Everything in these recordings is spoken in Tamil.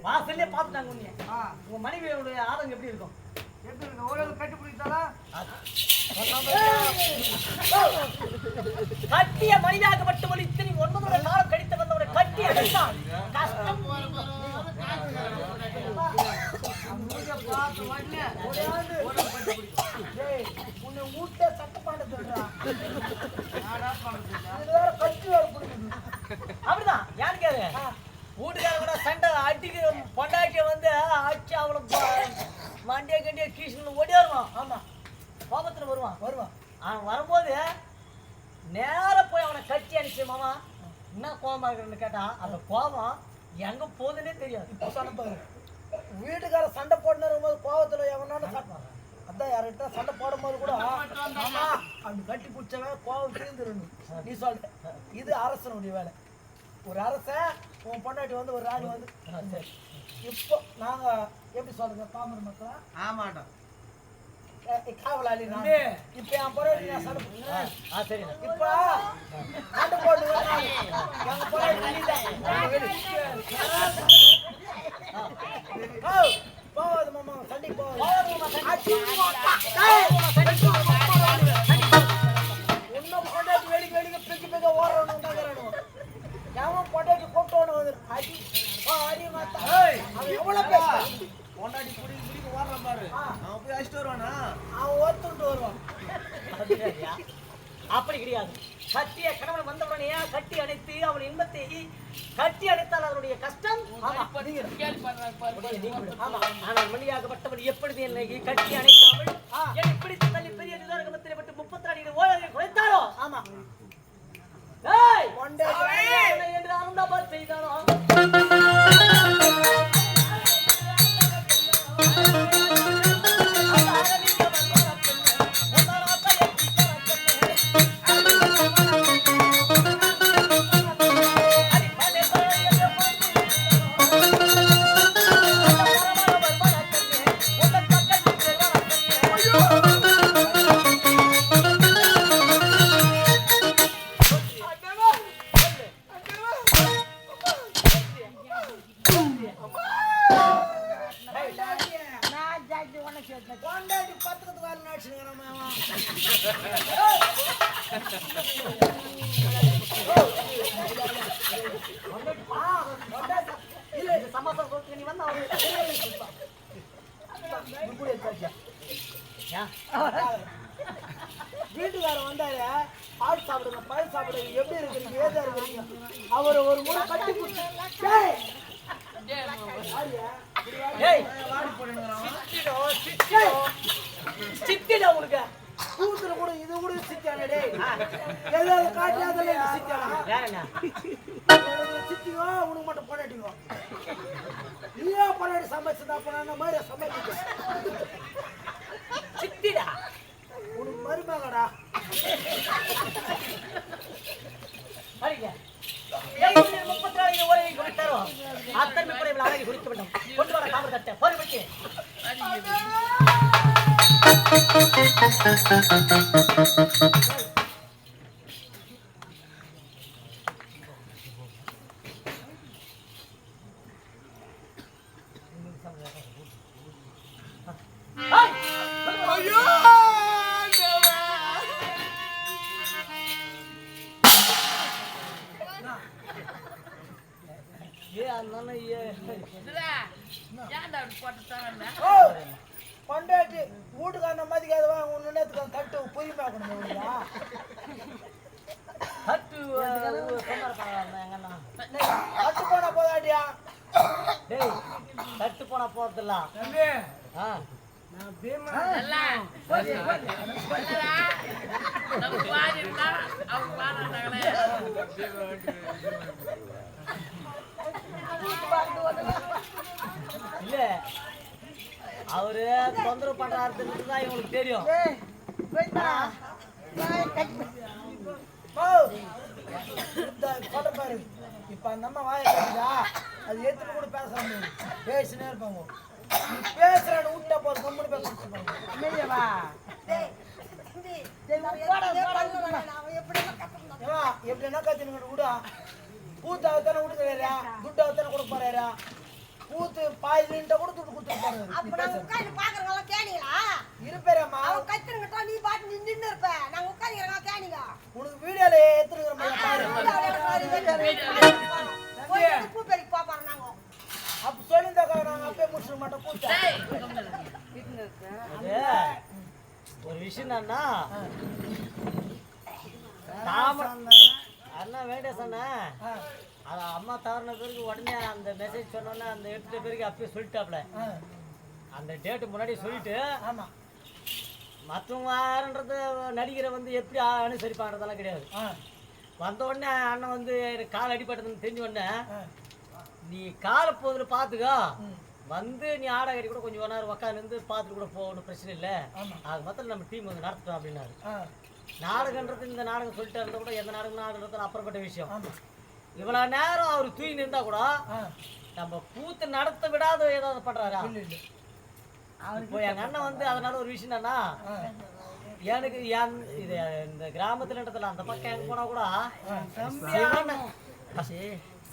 வாசல்லே பாத்துட்டாங்க உன்னைய. உங்க மனைவியோட ஆதங்கம் எப்படி இருக்கும்? எப்படி இருக்கு? ஓரளவு கட்டி பிடித்தாளா? கட்டிய மனிதாகப்பட்டு ஒரு இத்தனை 9 வருட காலம் கழித்து வந்தவரை கட்டி அடித்தான். கஷ்டம் உன்னை ஊட்ட சட்டப்பாண்ட சொல்றா. அப்படிதான் யாரு கேரு வீட்டுக்கார கூட சண்டை அடிக்க பொண்டாட்டிய வந்து அடிச்சு அவளை மண்டிய கண்டிய கீஷன் ஓடி வருவான். ஆமா கோபத்துல வருவான். அவன் வரும்போது நேர போய் அவனை கட்டி அடிச்சு மாமா என்ன கோபமா இருக்குன்னு கேட்டா அந்த கோபம் எங்க போகுதுன்னே தெரியாது. இப்போ சொன்னப்பாரு வீட்டுக்கார சண்டை போட்டு வரும்போது கோபத்துல எவனோட அதான் யார்கிட்ட சண்டை போடும் போது கூட அப்படி கட்டி பிடிச்சவன் கோபம் தீர்ந்துடணும். நீ சொல்ற இது அரசனுடைய வேலை. ஒரு அரசன் உன் பொண்டாட்டி வந்து ஒரு ராணி வந்து இப்போ நாங்க எப்படி சொல்றோங்க பாமர் மக்களா? ஆமாட்டோம் காவலாளி நான் இப்ப என் பொண்டாட்டி நான் சண்டை சரி இப்ப சண்டை போட்டு எங்க பொண்டாட்டி போவாது மாமா சண்டைக்கு போவாது. இன்னும் பொண்டாட்டி வெளிக்கு வெளிக்கு பிரிச்சு பிரிக்க ஓடுறவனு தான் எவன் பொண்டாட்டி கூப்பிட்டு வந்து அடி அடி மாத்தா அவன் எவ்வளவு பேசுறான். பொண்டாட்டி குடிக்க ஓடுறான் பாரு அவன் போய் அடிச்சுட்டு வருவானா? அவன் ஒத்துட்டு வருவான். அப்படி கிடையாது. கட்டிய கணவன் வந்தவுடனே கட்டி அணைத்து அவள் இன்பத்தை கட்டி அணைத்தால் அவருடைய கஷ்டம். ஆனால் மணியாகப்பட்டவள் எப்பொழுது என்னை கட்டி அணைக்காமல் என்னை பிடித்து தள்ளி பெரிய நிதாரகமத்தில் விட்டு 34 ஓரங்களை குறைத்தாரோ ஆமா என்று அருந்தாபாத் செய்தாரோ வீட்டுக்கார வந்தாரு பால் சாப்பிடுங்க பழம் சாப்பிடுங்க எப்படி இருக்கிறீங்க ஏதா இருக்கிறீங்க அவரை ஒரு முறை கட்டி சித்திடா உனக்கு கூத்துல கூட இது கூட சித்தியானே ஏதாவது காட்டியாதே சித்தியானா சித்தியோ உனக்கு மட்டும் பொண்டாட்டிக்கோ நீயா பொண்டாட்டி சமைச்சுதான் பண்ண மாதிரி சமைச்சு சித்திடா உனக்கு மருமகடா பாருங்க 34 ஓரை குடித்தாரோ அத்தனை குறைவில் அழகி குடிக்க வேண்டும். கொண்டு வர காமர் தட்டை போய் வச்சு பொண்டாட்டி வீட்டுக்காரன மதிக்காதவா உன் நேரத்துக்கு தட்டு புரியுமா கொடுங்க தட்டு தட்டு போனா போதாட்டியா தட்டு போனா போறதில்ல இல்ல அவரு தொந்தரவு பண்றாருன்னு தான் இவங்களுக்கு தெரியும். பாரு இப்ப அந்த அம்மா வாய கேக்குதா அது எத்தனை கூட பேசுறாங்க பேசினே இருப்பாங்க. நீ பேசுறான்னு விட்டா போது கம்முன்னு பேசுவாங்க. எப்படின்னா கத்தினுங்க கூட பூத்தாவத்தானே விட்டுக்கிறாரா துட்டாவத்தானே கொடுக்க போறாரா கூத்து பாயிலின்ட்ட கூட துட்டு கொடுத்துருப்பாரு. அப்ப நாங்க உட்கார்ந்து பாக்குறவங்க கேனீங்களா? இருப்பேரம்மா. அவன் கத்துறங்கட்டா நீ பாட்டு நின்னு இருப்ப. நாங்க உட்கார்ந்துறவங்க கேனீங்க. உனக்கு வீடியோல ஏத்துறற மாதிரி பாரு. போய் பூ பெரிக்கு பாப்பாங்க நாங்க. அப்ப சொல்லிருந்தா நாங்க அப்பே முடிச்சிர மாட்டோம் கூத்த. ஒரு விஷயம் என்னன்னா அண்ணா வேண்டேஸ் அண்ணா அது அம்மா தவறின பிறகு உடனே அந்த மெசேஜ் சொன்னோன்னே அந்த எடுத்த பிறகு அப்பயே சொல்லிட்டாப்ல. அந்த டேட்டு முன்னாடி சொல்லிட்டு ஆமா மற்றவங்க யாருன்றது நடிகரை வந்து எப்படி அனுசரிப்பான்றதெல்லாம் கிடையாது. வந்த உடனே அண்ணன் வந்து எனக்கு கால் அடிப்பட்டதுன்னு தெரிஞ்ச உடனே நீ காலை போதில் பார்த்துக்கோ வந்து நீ ஆடை கட்டி கூட கொஞ்சம் நேரம் உட்காந்து பார்த்துட்டு கூட போகணும், பிரச்சனை இல்லை. அது மாத்திரம் நம்ம டீம் வந்து நடத்துட்டோம் அப்படின்னாரு. நாடகன்றது இந்த நாடகம் சொல்லிட்டு இருந்தா கூட எந்த நாடகம் நாடுறது அப்புறப்பட்ட விஷயம். இவ்வளவு நேரம் அவர் தூங்கி இருந்தா கூட நம்ம கூத்து நடத்த விடாத ஏதாவது பண்றாரா? இப்போ எங்க அண்ணன் வந்து அதனால ஒரு விஷயம் என்னன்னா எனக்கு இது இந்த கிராமத்துல இடத்துல அந்த பக்கம் எங்க போனா கூட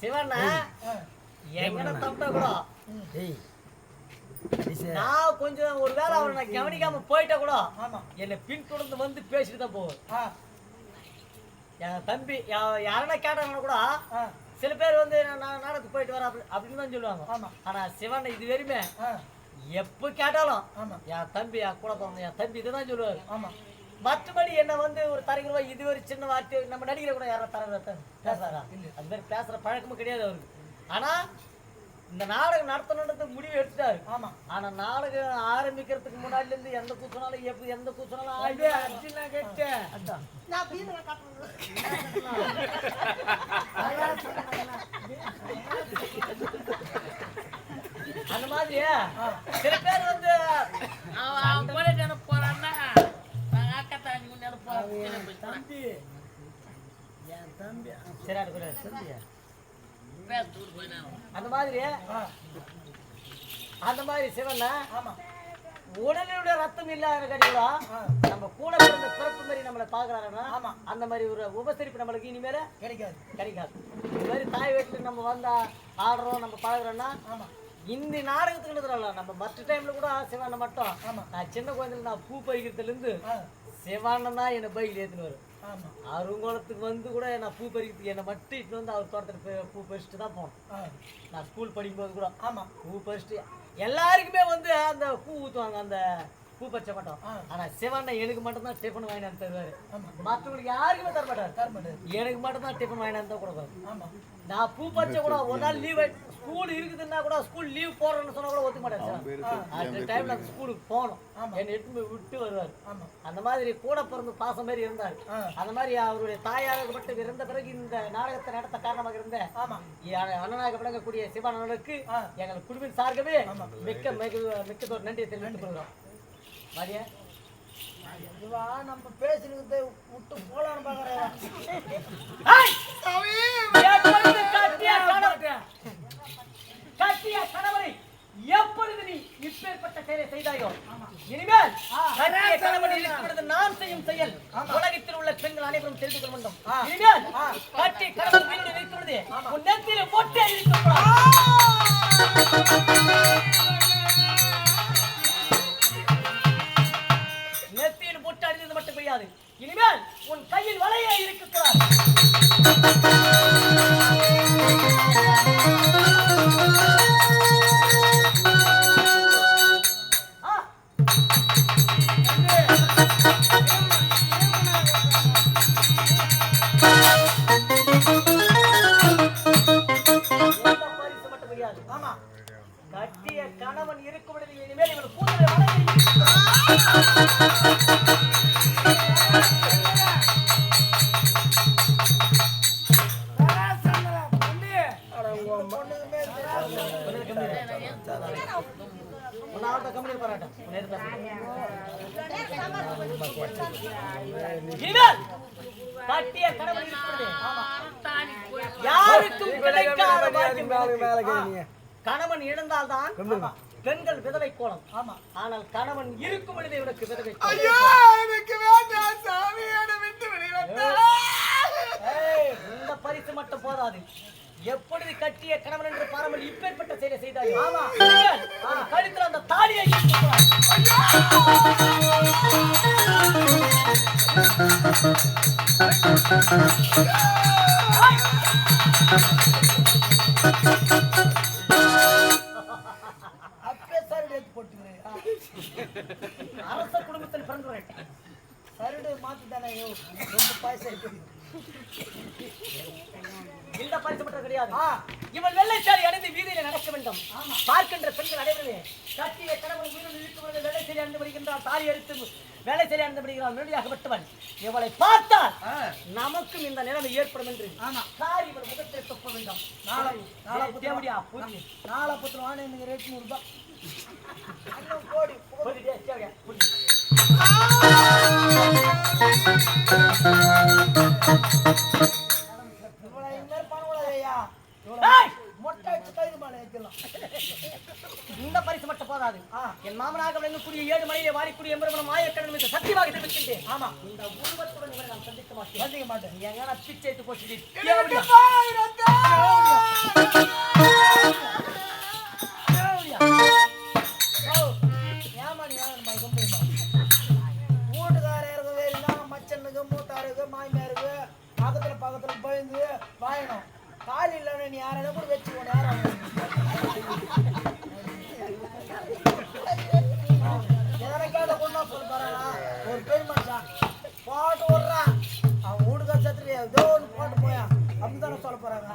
சிவண்ண எங்கன தம்பிட்ட கூட நான் கொஞ்சம் ஒரு வேளை அவரை நான் கவனிக்காம போயிட்டா கூட என்னை பின்தொடர்ந்து வந்து பேசிட்டு தான் போவேன். என் தம்பி யாரனா கேட்டாங்கன்னா கூட சில பேர் வந்து நான் நாடகத்துக்கு போயிட்டு வரேன் அப்படின்னு தான் சொல்லுவாங்க. ஆனா சிவன் இது வரையுமே எப்ப கேட்டாலும் என் தம்பி என் கூட போங்க என் தம்பி இதுதான் சொல்லுவாரு. மற்றபடி என்ன வந்து ஒரு தரகிற இது ஒரு சின்ன வார்த்தை நம்ம நடிகரை கூட யாரும் தர பேசுறாரா? அது மாதிரி பேசுற பழக்கமும் கிடையாது அவருக்கு. ஆனா இந்த நாடகம் நடத்தணுன்றது முடிவு எடுத்துட்டாரு. ஆனா நாடகம் ஆரம்பிக்கிறதுக்கு முன்னாடில இருந்து எந்த கூச்சனாலும் எப்படி எந்த கூச்சனாலும் அந்த மாதிரி சில பேர் வந்து போறான்னா தம்பி என் தம்பி சரி அந்த மாதிரி சிவன் உடலுடைய ரத்தம் இல்லாத கடிகளா நம்ம கூட பிறந்த பிறப்பு மாதிரி நம்மளை பாக்குறாருன்னா அந்த மாதிரி ஒரு உபசரிப்பு நம்மளுக்கு இனிமேல கிடைக்காது. இந்த மாதிரி தாய் வீட்டுல நம்ம வந்தா ஆடுறோம் நம்ம பழகுறோம்னா இந்த நாடகத்துக்கு நம்ம மற்ற டைம்ல கூட சிவனை மட்டும் நான் சின்ன குழந்தைல நான் பூ பறிக்கிறதுல இருந்து சிவானன் தான் என்னை பைக்கில் ஏற்றுன்னு வரும். அருங்கோலத்துக்கு வந்து கூட நான் பூ பறிக்கிறதுக்கு என்னை மட்டும் இட்டு வந்து அவர் தோட்டத்தில் பூ பறிச்சுட்டு தான் போனோம். நான் ஸ்கூல் படிக்கும்போது கூட பூ பறிச்சுட்டு எல்லாருக்குமே வந்து அந்த பூ ஊற்றுவாங்க அந்த பூ பறிச்ச மாட்டோம். ஆனா சிவண்ணா எனக்கு மட்டும் தான் டிஃபன் வாங்கி வந்து தருவாரு. மற்றவங்களுக்கு யாருக்குமே தர மாட்டாரு. எனக்கு மட்டும் தான் டிஃபன் வாங்கி வந்து கொடுப்பாரு. நான் பூ பறிச்ச கூட ஒரு நாள் லீவ் ஸ்கூல் இருக்குதுன்னா கூட ஸ்கூல் லீவ் போறேன்னு சொன்னா கூட ஒத்துக்க மாட்டாரு. அந்த டைம்ல அந்த ஸ்கூலுக்கு போகணும் என்னை எடுத்து போய் விட்டு வருவார். அந்த மாதிரி கூட பிறந்து பாசம் மாதிரி இருந்தாரு. அந்த மாதிரி அவருடைய தாயாகப்பட்டு இருந்த பிறகு இந்த நாடகத்தை நடத்த காரணமாக இருந்த அண்ணனாக விளங்கக்கூடிய சிவானனுக்கு எங்கள் குழுவின் சார்கவே மிக்கதொரு நன்றியை தெரிவித்துக் கொள்கிறோம். மாதிரியா நம்ம பேசுறது விட்டு போலான்னு பாக்குறேன். கட்டிய கணவரை எப்பொழுது நீ இப்பேற்பட்ட செயலை செய்தாயோ இனிமேல் கட்டிய கணவனை இழுத்து நான் செய்யும் செயல் உலகத்தில் உள்ள பெண்கள் அனைவரும் தெரிந்து கொள்ள வேண்டும். இனிமேல் கட்டிய கணவன் வீடு வைத்து விடுது உன் நெத்தியில போட்டு நெத்தியில் போட்டு அடித்தது மட்டும் பெய்யாது. இனிமேல் உன் கையில் வலையே இருக்கக்கூடாது. கட்டிய கணவன் இருக்கும் இனிமேல் இவன் கூந்தலை கட்டிய கணவன் யாருக்கும் கிடைக்காத கணவன் இழந்தால்தான் பெண்கள் விதவை கோலம். ஆனால் கணவன் இருக்கும் பொழுதே இவனுக்கு விதவை. இந்த பரிசு மட்டும் போதாது. எப்பொழுது கட்டிய கணவன் என்று பாராமல் இப்பேற்பட்ட செயலை செய்தாயோ ஆமா. உன் கழுத்துல அந்த தாலியை அப்பே சருடு எடுத்து போட்டுக்கிறேன். அரச குடும்பத்தில் பிறந்தவர்கள் சருடு மாத்தி தானே ரொம்ப பாயசம் இருக்குது. இந்த பரிசு மட்டும் கிடையாது ஆ. இவள் வெள்ளைச்சாரி அணிந்து வீதியில நடக்க வேண்டும் பார்க்கின்ற பெண்கள் அனைவருமே கட்டிய கணவன் உயிரில் இருக்கும் வெள்ளை சேரி அணிந்து வருகின்றான் தாலி எடுத்து வேலை சேரி அணிந்து வருகிறான் நொடியாகப்பட்டவன் இவளை பார்த்தால் நமக்கும் இந்த நிலைமை ஏற்படும் என்று காரி இவள் முகத்தில் தொப்ப வேண்டும் தேவடியா புரிஞ்சு நாளை பத்திரம் வாங்க எனக்கு ரேட் 100 ரூபாய். இன்னும் கோடி புரியுதே தேவடியா புரிஞ்சு இவ்வளவு இனிமேல் பண்ணக்கூடாது ஐயா. ஏய்! மொட்டை அடிச்சு கைது மேலே ஏற்றிடலாம். இந்த பரிசு மட்டும் போதாது என் மாமனாக விளங்கக்கூடிய 7 மலையிலே வாரிக்கூடிய எம்பெருமனும் ஆயக்கடன் மீது சத்தியமாக தெரிவிக்கின்றேன் ஆமா. இந்த உருவத்துடன் இவரை நான் சந்திக்க மாட்டேன் சந்திக்க மாட்டேன். நீ எங்கன்னா பிச்சை எடுத்து போச்சு ஏமா நீ ஏன் கம்பெனி வீட்டுக்காரருக்கு வேறினா மச்சனுக்கு மூத்தாருக்கு மாமியாருக்கு பக்கத்துல பயந்து வாயணும். கால் இல்லைன்னு நீ யாரை கூட வச்சுக்கணும். யாரும் எதனா கேட்ட கொண்டா சொல்ல போறானா ஒரு பெண் மனுஷன் பாட்டு விடுறான். அவன் வீட்டுக்கார சத்துட்டு ஏதோ ஒன்று பாட்டு போயா அப்படின்னு தானே சொல்ல போறாங்க.